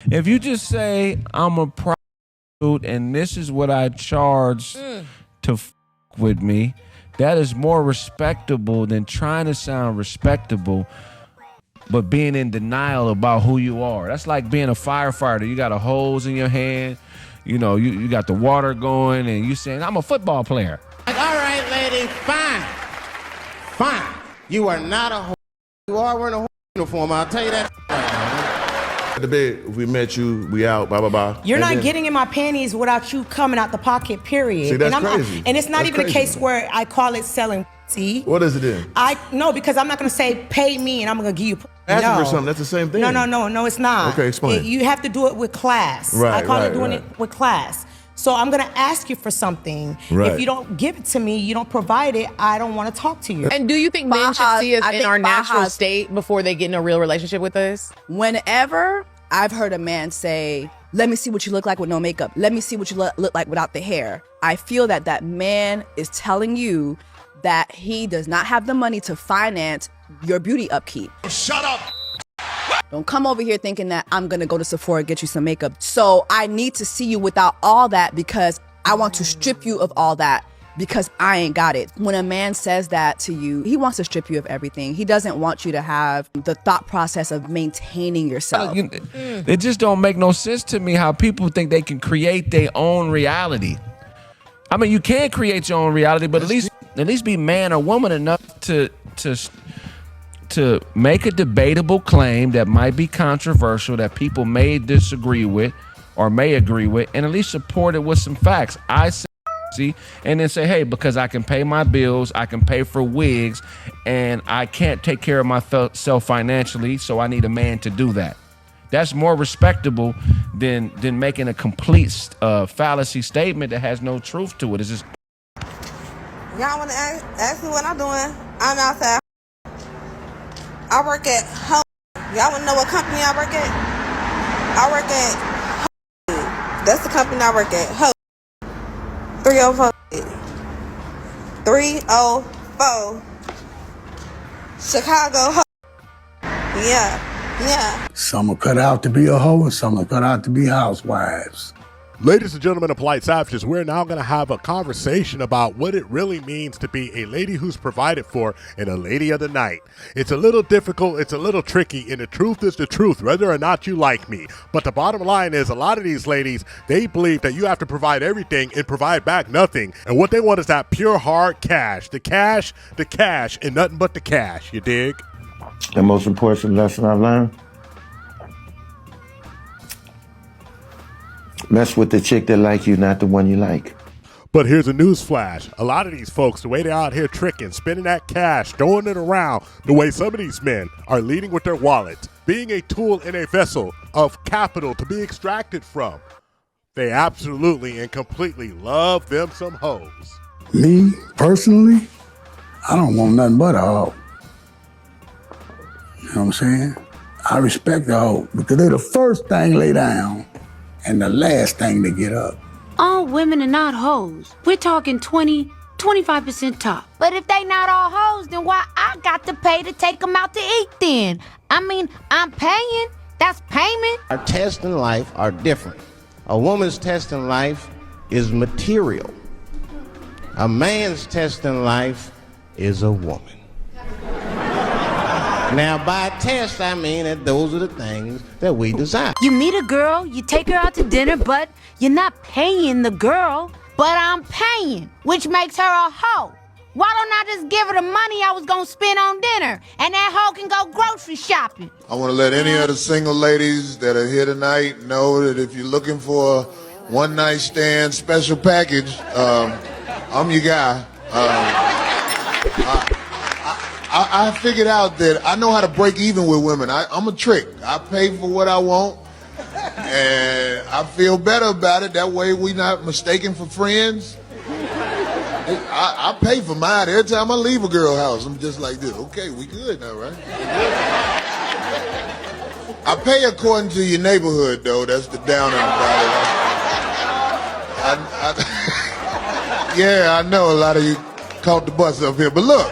If you just say I'm a prostitute and this is what I charge to f with me, that is more respectable than trying to sound respectable but being in denial about who you are. That's like being a firefighter. You got a hose in your hand, you know, you got the water going, and you saying, I'm a football player. All right, lady, fine. Fine. You are not a whore. You are wearing a whore uniform, I'll tell you that. At the bed, if we met you, we out, blah, blah, blah. You're not getting in my panties without you coming out the pocket, period. See, that's and crazy. And it's not That's even crazy. a case where I call it selling. See? What is it then? No, because I'm not going to say pay me and I'm going to give you. Asking no. for something, that's the same thing. No, it's not. Okay, explain. You have to do it with class. Right, I call right, it doing right. it with class. So I'm going to ask you for something. Right. If you don't give it to me, you don't provide it, I don't want to talk to you. And do you think men should see us in our natural Baja's- state before they get in a real relationship with us? Whenever I've heard a man say, let me see what you look like with no makeup. Let me see what you look like without the hair. I feel that that man is telling you that he does not have the money to finance your beauty upkeep. Shut up! Don't come over here thinking that I'm gonna go to Sephora and get you some makeup. So I need to see you without all that because I want to strip you of all that because I ain't got it. When a man says that to you, he wants to strip you of everything. He doesn't want you to have the thought process of maintaining yourself. It just don't make no sense to me how people think they can create their own reality. I mean, you can create your own reality, but at least be man or woman enough to make a debatable claim that might be controversial, that people may disagree with or may agree with, and at least support it with some facts. I see, and then say, hey, because I can pay my bills, I can pay for wigs, and I can't take care of myself financially, so I need a man to do that. That's more respectable than making a complete fallacy statement that has no truth to it. It's just. Y'all want to ask me what I'm doing? I'm outside. I work at Holcomb. Y'all want to know what company I work at? I work at Holcomb. That's the company I work at. Holcomb. 304. 304. Chicago. Holcomb. Yeah. Some are cut out to be a hoe and some are cut out to be housewives. Ladies and gentlemen of Polite Savages, we're now going to have a conversation about what it really means to be a lady who's provided for and a lady of the night. It's a little difficult, it's a little tricky, and the truth is the truth, whether or not you like me. But the bottom line is a lot of these ladies, they believe that you have to provide everything and provide back nothing. And what they want is that pure hard cash. The cash, and nothing but the cash, you dig? The most important lesson I've learned? Mess with the chick that like you, not the one you like. But here's a news flash. A lot of these folks, the way they're out here tricking, spending that cash, throwing it around, the way some of these men are leading with their wallets, being a tool in a vessel of capital to be extracted from, they absolutely and completely love them some hoes. Me, personally, I don't want nothing but a hoe. You know what I'm saying? I respect the hoe because they're the first thing lay down and the last thing to get up. All women are not hoes. We're talking 20-25% top. But if they not all hoes, then why I got to pay to take them out to eat then? I mean, I'm paying. That's payment. Our tests in life are different. A woman's test in life is material. A man's test in life is a woman. Now, by test, I mean that those are the things that we desire. You meet a girl, you take her out to dinner, but you're not paying the girl. But I'm paying, which makes her a hoe. Why don't I just give her the money I was gonna spend on dinner, and that hoe can go grocery shopping? I want to let any of the single ladies that are here tonight know that if you're looking for a one-night stand special package, I'm your guy. I figured out that I know how to break even with women. I'm a trick. I pay for what I want, and I feel better about it. That way we not mistaken for friends. I pay for mine. Every time I leave a girl house, I'm just like this. Okay, we good now, right? I pay according to your neighborhood, though. That's the downer about it. Yeah, I know a lot of you caught the bus up here, but look.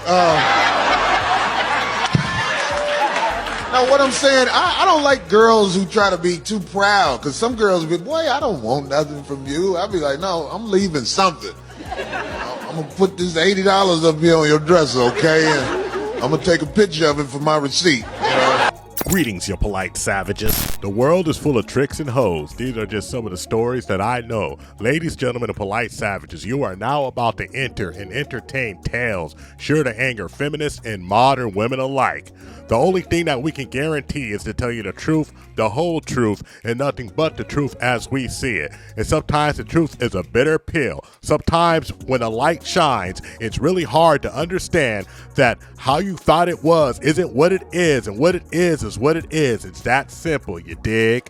No, what I'm saying, I don't like girls who try to be too proud, because some girls be, boy, I don't want nothing from you. I'll be like, no, I'm leaving something. I'm going to put this $80 up here on your dresser, okay? And I'm going to take a picture of it for my receipt. You know? Greetings, you polite savages. The world is full of tricks and hoes. These are just some of the stories that I know. Ladies, gentlemen, and polite savages, you are now about to enter and entertain tales sure to anger feminists and modern women alike. The only thing that we can guarantee is to tell you the truth, the whole truth, and nothing but the truth as we see it. And sometimes the truth is a bitter pill. Sometimes when a light shines, it's really hard to understand that how you thought it was isn't what it is, and what it is what it is. It's that simple, you dig?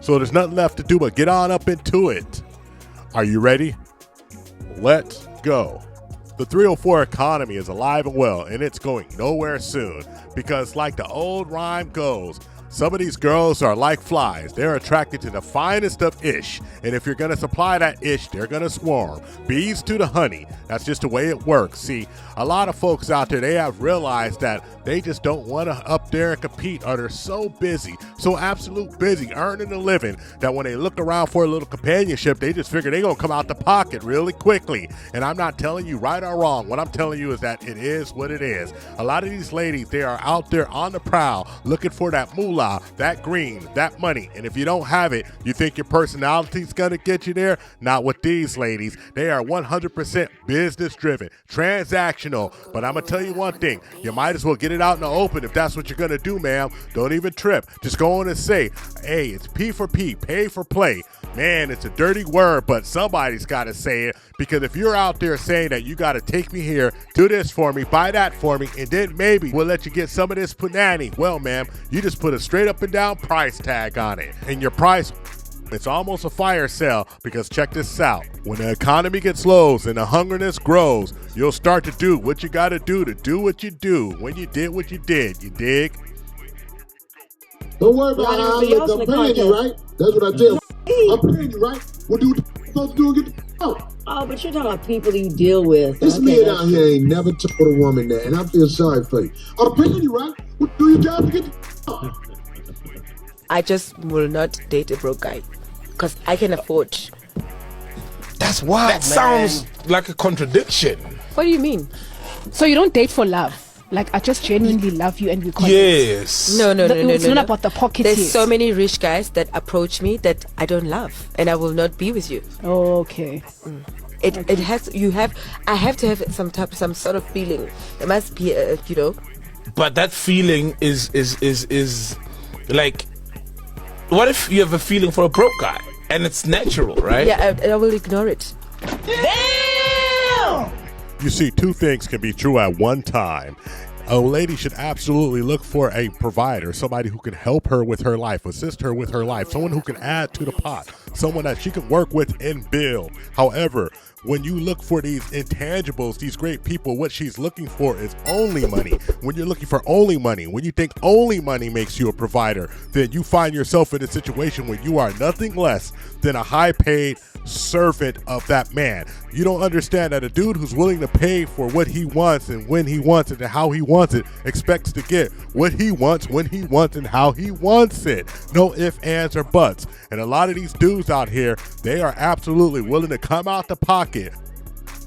So there's nothing left to do but get on up into it. Are you ready? Let's go. The 304 economy is alive and well, and it's going nowhere soon, because like the old rhyme goes, some of these girls are like flies. They're attracted to the finest of ish, and if you're gonna supply that ish, they're gonna swarm. Bees to the honey. That's just the way it works. See, a lot of folks out there, they have realized that they just don't want to up there and compete, or they're so busy, so absolute busy earning a living, that when they look around for a little companionship, they just figure they're gonna come out the pocket really quickly. And I'm not telling you right or wrong. What I'm telling you is that it is what it is. A lot of these ladies, they are out there on the prowl looking for that moolah, that green, that money. And if you don't have it, you think your personality's gonna get you there? Not with these ladies. They are 100% business driven, transactional. But I'm gonna tell you one thing, you might as well get it out in the open if that's what you're gonna do, ma'am. Don't even trip. Just go on and say, hey, it's P for P, pay for play. Man, it's a dirty word, but somebody's got to say it, because if you're out there saying that you got to take me here, do this for me, buy that for me, and then maybe we'll let you get some of this punani, well, ma'am, you just put a straight up and down price tag on it. And your price, it's almost a fire sale, because check this out. When the economy gets low and the hungerness grows, you'll start to do what you got to do what you do when you did what you did, you dig? Don't worry about how I look. I'm paying you, right? That's what I tell you. I'm paying you, right? We'll do what you're supposed to do and get the out. Oh, but you're talking about people you deal with. This man out here ain't never told a woman that, and I feel sorry for you. I'm paying you, right? We'll do your job and get the out. I just will not date a broke guy, because I can afford. That's wild, That sounds like a contradiction. What do you mean? So you don't date for love? Like, I just genuinely love you and we connect. Yes. No. It's not about the pocket. There's so many rich guys that approach me that I don't love, and I will not be with you. Oh, okay. It has. I have to have some sort of feeling. There must be But that feeling is like, what if you have a feeling for a broke guy and it's natural, right? Yeah, I will ignore it. Damn! You see, two things can be true at one time. A lady should absolutely look for a provider, somebody who can help her with her life, assist her with her life, someone who can add to the pot, someone that she can work with and build. However, when you look for these intangibles, these great people, what she's looking for is only money. When you're looking for only money, when you think only money makes you a provider, then you find yourself in a situation where you are nothing less than a high-paid servant of that man. You don't understand that a dude who's willing to pay for what he wants and when he wants it and how he wants it expects to get what he wants, when he wants, and how he wants it. No ifs, ands, or buts. And a lot of these dudes out here, they are absolutely willing to come out the pocket.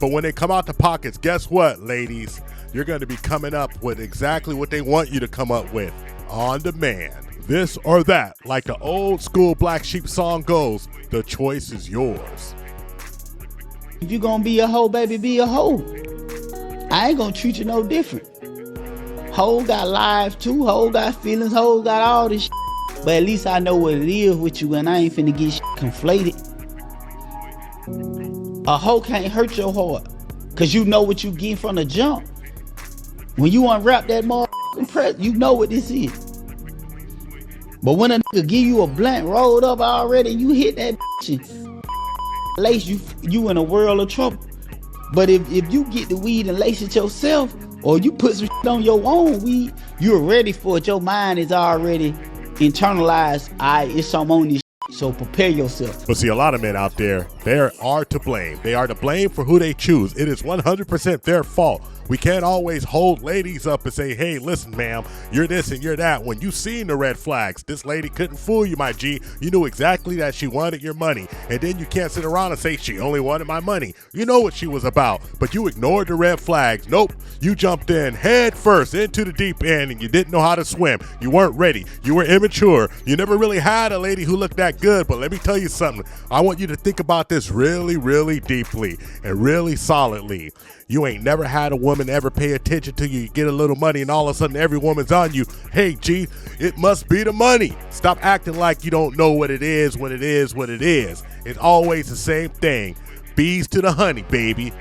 But when they come out the pockets, guess what, ladies? You're going to be coming up with exactly what they want you to come up with on demand. This or that, like the old school Black Sheep song goes, the choice is yours. If you gonna be a hoe, baby, be a hoe. I ain't gonna treat you no different. Hoe got lives too, hoe got feelings, hoe got all this shit. But at least I know what it is with you, and I ain't finna get shit conflated. A hoe can't hurt your heart, cause you know what you get from the jump. When you unwrap that motherfucking press, you know what this is. But when a nigga give you a blunt rolled up already, you hit that bitch and lace you in a world of trouble. But if you get the weed and lace it yourself, or you put some shit on your own weed, you're ready for it. Your mind is already internalized. It's something on this shit. So prepare yourself. But see, a lot of men out there, they are to blame. They are to blame for who they choose. It is 100% their fault. We can't always hold ladies up and say, hey, listen, ma'am, you're this and you're that. When you seen the red flags, this lady couldn't fool you, my G. You knew exactly that she wanted your money. And then you can't sit around and say she only wanted my money. You know what she was about, but you ignored the red flags. Nope, you jumped in head first into the deep end and you didn't know how to swim. You weren't ready. You were immature. You never really had a lady who looked that good. But let me tell you something. I want you to think about this really, really deeply and really solidly. You ain't never had a woman ever pay attention to you. You get a little money and all of a sudden every woman's on you. Hey, G, it must be the money. Stop acting like you don't know what it is when it is what it is. It's always the same thing. Bees to the honey, baby.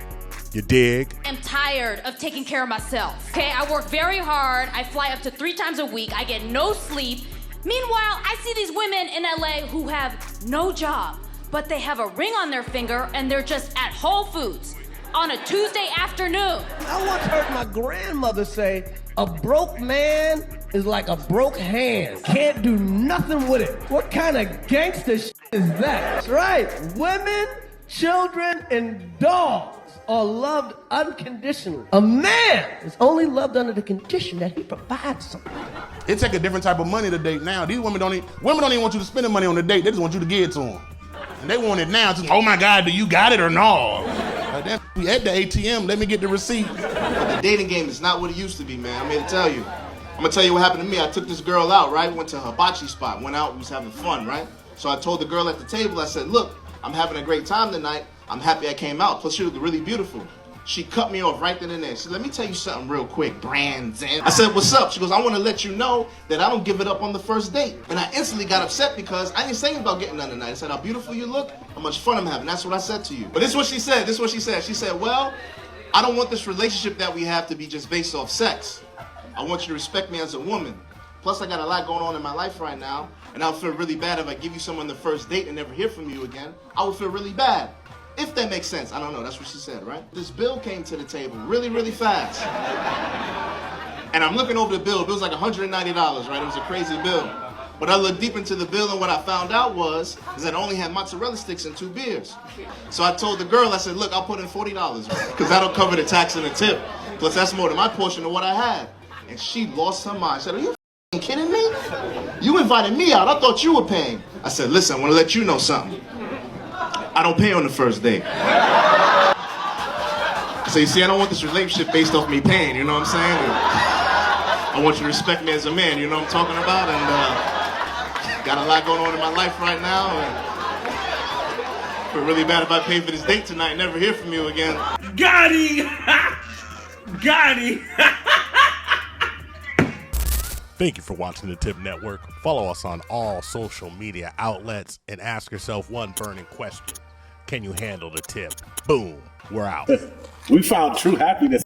You dig? I'm tired of taking care of myself. Okay, I work very hard. I fly up to 3 times a week. I get no sleep. Meanwhile, I see these women in LA who have no job, but they have a ring on their finger and they're just at Whole Foods on a Tuesday afternoon. I once heard my grandmother say, a broke man is like a broke hand. Can't do nothing with it. What kind of gangster shit is that? That's right. Women, children, and dogs are loved unconditionally. A man is only loved under the condition that he provides something. It take a different type of money to date now. These women don't even want you to spend the money on the date. They just want you to give it to them. And they want it now. Just, oh my God, do you got it or no? We at the ATM, let me get the receipt. But the dating game is not what it used to be, man. I'm here to tell you. I'm gonna tell you what happened to me. I took this girl out, right? Went to a hibachi spot, went out, we was having fun, right? So I told the girl at the table, I said, look, I'm having a great time tonight. I'm happy I came out. Plus she looked really beautiful. She cut me off right then and there. She said, let me tell you something real quick, Brands. I said, what's up? She goes, I want to let you know that I don't give it up on the first date. And I instantly got upset because I didn't say anything about getting none tonight. I said, how beautiful you look, how much fun I'm having. That's what I said to you. But this is what she said. She said, well, I don't want this relationship that we have to be just based off sex. I want you to respect me as a woman. Plus, I got a lot going on in my life right now. And I would feel really bad if I give you someone the first date and never hear from you again. I would feel really bad. If that makes sense. I don't know, that's what she said, right? This bill came to the table really, really fast. And I'm looking over the bill. The bill's like $190, right? It was a crazy bill. But I looked deep into the bill and what I found out was that I only had mozzarella sticks and 2 beers. So I told the girl, I said, look, I'll put in $40, because that'll cover the tax and the tip. Plus that's more than my portion of what I had. And she lost her mind. She said, are you kidding me? You invited me out. I thought you were paying. I said, listen, I want to let you know something. I don't pay on the first date. So you see, I don't want this relationship based off me paying, you know what I'm saying? And I want you to respect me as a man, you know what I'm talking about? And got a lot going on in my life right now. And feel really bad if I pay for this date tonight and never hear from you again. Got him! Got him! Thank you for watching the THPPP Network. Follow us on all social media outlets and ask yourself one burning question. Can you handle the tip? Boom. We're out. We found true happiness.